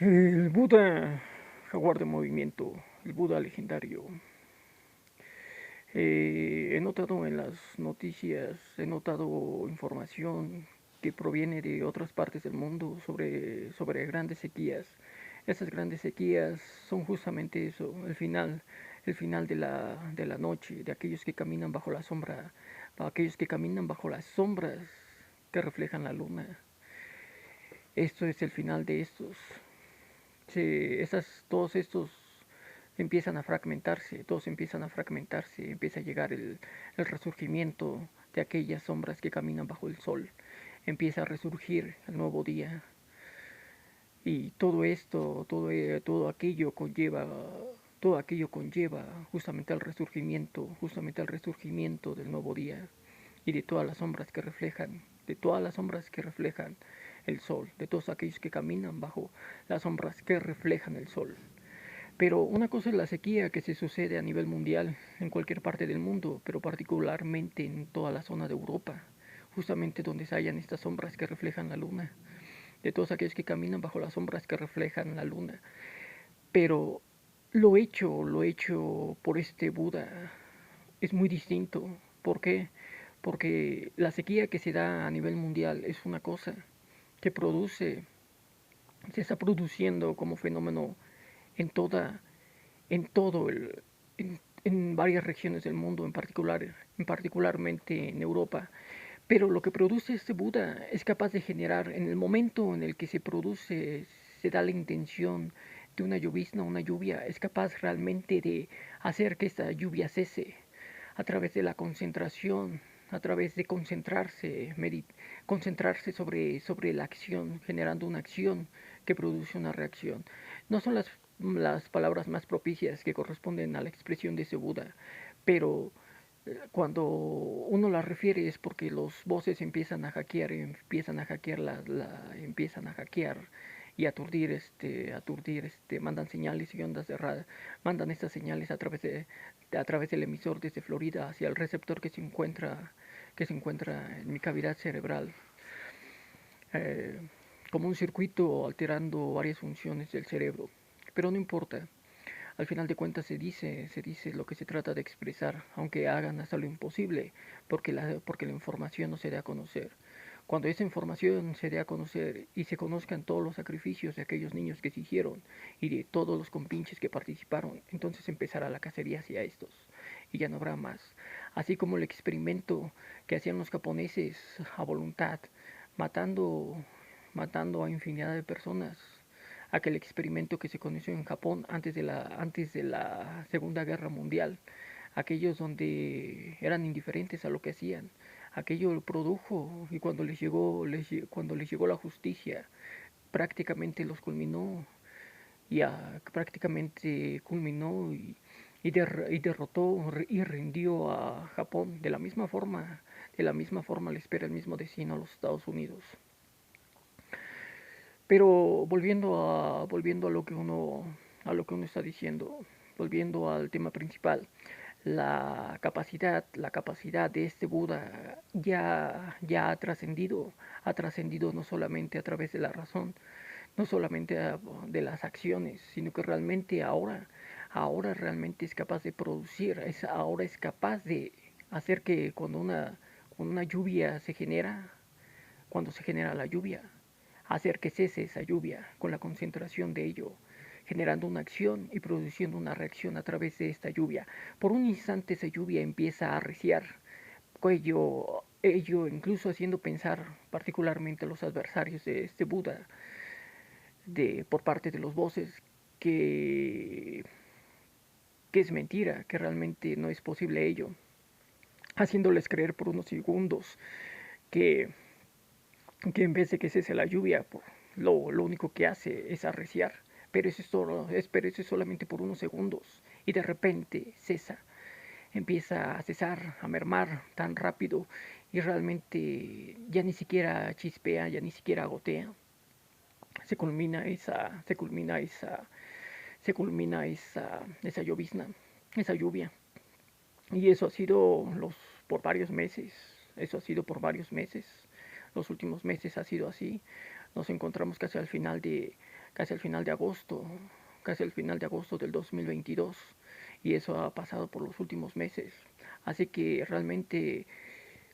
El Buda, jaguar de movimiento, el Buda legendario. He notado en las noticias, he notado información que proviene de otras partes del mundo sobre grandes sequías. Esas grandes sequías son justamente eso, el final de la noche, de aquellos que caminan bajo la sombra, aquellos que caminan bajo las sombras que reflejan la luna. Esto es el final de estos. Todos estos empiezan a fragmentarse, todos empiezan a fragmentarse, empieza a llegar el resurgimiento de aquellas sombras que caminan bajo el sol, empieza a resurgir el nuevo día y todo esto, todo aquello conlleva justamente al resurgimiento del nuevo día y de todas las sombras que reflejan, de todas las sombras que reflejan el sol, de todos aquellos que caminan bajo las sombras que reflejan el sol. Pero una cosa es la sequía que se sucede a nivel mundial en cualquier parte del mundo, pero particularmente en toda la zona de Europa, justamente donde se hallan estas sombras que reflejan la luna, de todos aquellos que caminan bajo las sombras que reflejan la luna. Pero lo hecho por este Buda es muy distinto. ¿Por qué? Porque la sequía que se da a nivel mundial es una cosa que se está produciendo como fenómeno en toda en todo el, en varias regiones del mundo, en particularmente en Europa. Pero lo que produce este Buda es capaz de generar, en el momento en el que se produce, se da la intención de una llovizna, una lluvia, es capaz realmente de hacer que esta lluvia cese a través de la concentración, a través de concentrarse sobre la acción, generando una acción que produce una reacción. No son las palabras más propicias que corresponden a la expresión de ese Buda, pero cuando uno la refiere es porque los voces empiezan a hackear, empiezan a hackear y aturdir, mandan señales y ondas de radio, mandan estas señales a través del emisor desde Florida hacia el receptor que se encuentra en mi cavidad cerebral, eh, como un circuito alterando varias funciones del cerebro. Pero no importa, al final de cuentas se dice lo que se trata de expresar, aunque hagan hasta lo imposible, porque la información no se dé a conocer. Cuando esa información se dé a conocer y se conozcan todos los sacrificios de aquellos niños que se hicieron y de todos los compinches que participaron, entonces empezará la cacería hacia estos y ya no habrá más. Así como el experimento que hacían los japoneses a voluntad, matando, matando a infinidad de personas, aquel experimento que se conoció en Japón antes de la Segunda Guerra Mundial, aquellos donde eran indiferentes a lo que hacían, aquello lo produjo y cuando les llegó la justicia, prácticamente los culminó prácticamente culminó y derrotó y rindió a Japón de la misma forma le espera el mismo destino a los Estados Unidos. Pero volviendo a lo que uno está diciendo, volviendo al tema principal, la capacidad de este Buda ya ha trascendido no solamente a través de la razón, no solamente de las acciones, sino que realmente ahora realmente es capaz de producir, ahora es capaz de hacer que cuando una lluvia se genera, cuando se genera la lluvia, hacer que cese esa lluvia con la concentración de ello, generando una acción y produciendo una reacción a través de esta lluvia. Por un instante esa lluvia empieza a arreciar, ello incluso haciendo pensar particularmente a los adversarios de este Buda, por parte de los voces, que, que es mentira, que realmente no es posible ello, haciéndoles creer por unos segundos que en vez de que cese la lluvia, lo único que hace es arreciar, pero eso es solamente por unos segundos y de repente cesa, empieza a cesar, a mermar tan rápido y realmente ya ni siquiera chispea, ya ni siquiera gotea. Se culmina esa, se culmina esa, se culmina esa llovizna, esa lluvia. Y eso ha sido por varios meses, eso ha sido por varios meses. Los últimos meses ha sido así. Nos encontramos casi al final casi al final de agosto, casi al final de agosto del 2022, y eso ha pasado por los últimos meses. Así que realmente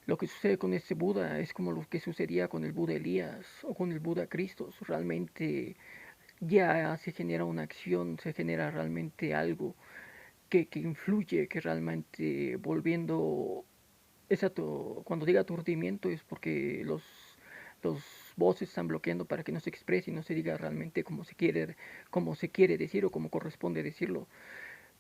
lo que sucede con este Buda es como lo que sucedía con el Buda Elías o con el Buda Cristo. Realmente ya se genera una acción, se genera realmente algo que influye, que realmente volviendo exacto, cuando diga aturdimiento es porque los voces están bloqueando para que no se exprese y no se diga realmente como se quiere decir o como corresponde decirlo.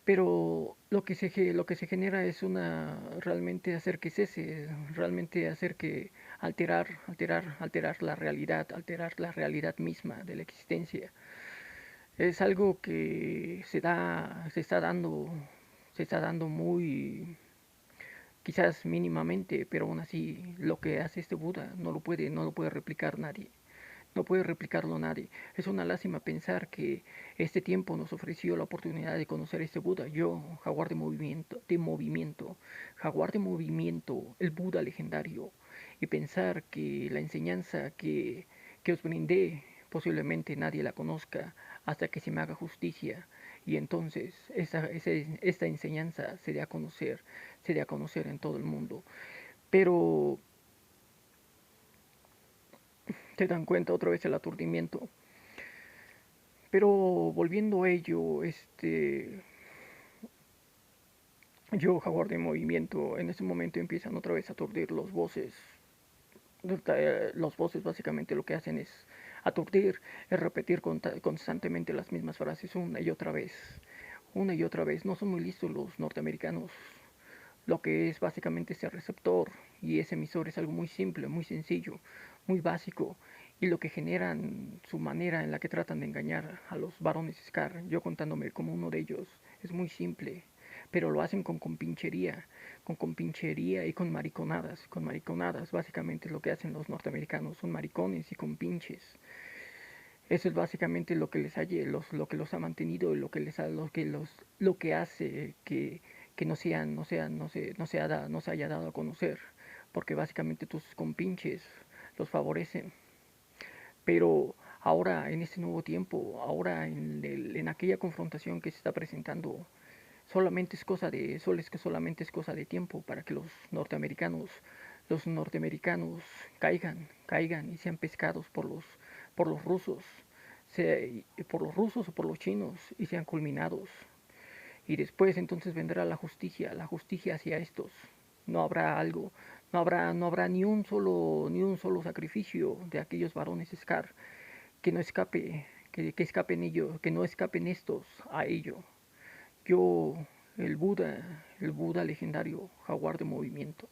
Pero lo que se genera es una realmente hacer que cese, realmente hacer que alterar alterar la realidad misma de la existencia. Es algo que se está dando muy quizás mínimamente, pero aún así lo que hace este Buda no lo puede replicar nadie. No puede replicarlo nadie. Es una lástima pensar que este tiempo nos ofreció la oportunidad de conocer a este Buda. Yo, Jaguar de movimiento, el Buda legendario. Y pensar que la enseñanza que os brindé posiblemente nadie la conozca hasta que se me haga justicia. Y entonces esta enseñanza se dé a conocer en todo el mundo. Pero te dan cuenta otra vez el aturdimiento. Pero volviendo a ello, yo, Jaguar de movimiento, en ese momento empiezan otra vez a aturdir los voces. Los voces básicamente lo que hacen es aturdir, es repetir constantemente las mismas frases una y otra vez. Una y otra vez. No son muy listos los norteamericanos. Lo que es básicamente ese receptor y ese emisor es algo muy simple, muy sencillo, muy básico. Y lo que generan, su manera en la que tratan de engañar a los varones Scar, yo contándome como uno de ellos, es muy simple. Pero lo hacen con compinchería y con mariconadas, básicamente es lo que hacen los norteamericanos, son maricones y con pinches. Eso es básicamente lo que lo que los ha mantenido y lo que hace que no se haya dado a conocer, porque básicamente tus compinches los favorecen. Pero ahora en este nuevo tiempo, ahora en aquella confrontación que se está presentando, solamente es cosa de tiempo para que los norteamericanos caigan y sean pescados por los rusos, por los rusos o por los chinos y sean culminados. Y después entonces vendrá la justicia hacia estos. No habrá algo, no habrá ni un solo sacrificio de aquellos varones Scar que no escape, que escapen ellos, que no escapen estos a ello. Yo, el Buda legendario, Jaguar de movimiento.